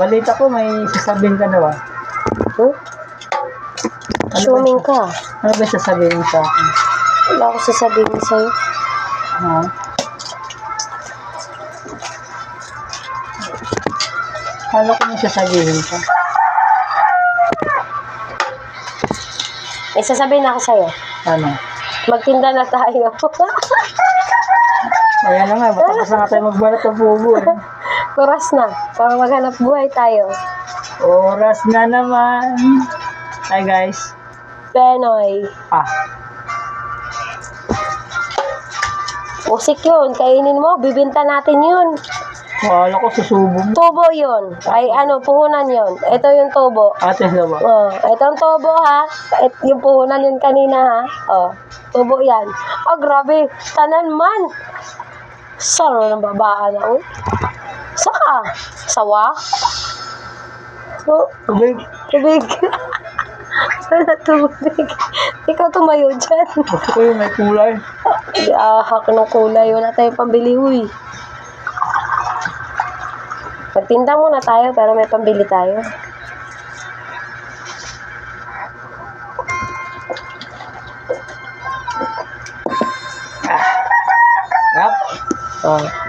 balita ko may sasabihin ka daw ah. Hmm? Assuming ka. Ano ba sasabihin mo sa akin? Wala ako sasabihin sa'yo. Ha? Kala ko may sasabihin ka. May sasabihin ako sa'yo. Ano? Magtinda na tayo. Ayan na nga, tapos na nga tayo magbalat ng bubo eh. Oras na. Para maghanap buhay tayo. Oras na naman. Hi guys. Penoy. Ah, Usik yun. Kainin mo. Bibinta natin yun. kala ko susubo mo. Tubo yun. Ay ano, puhunan yun. Ito yung tubo. Ate na ba? Oh, itong tubo ha. Yung puhunan yun kanina ha. Oh, tubo yan. Oh, grabe. Tanan man. Saro ng babaan na. Uy. Saka. Sawa. Oh, Tubig. tubig. Wala tubig. Ikaw tumayo dyan. Gusto ko yung may kulay. Ahak ng kulay. Wala tayong pambili, uy. Magtinda muna tayo pero may pambili tayo. Yap. Oh.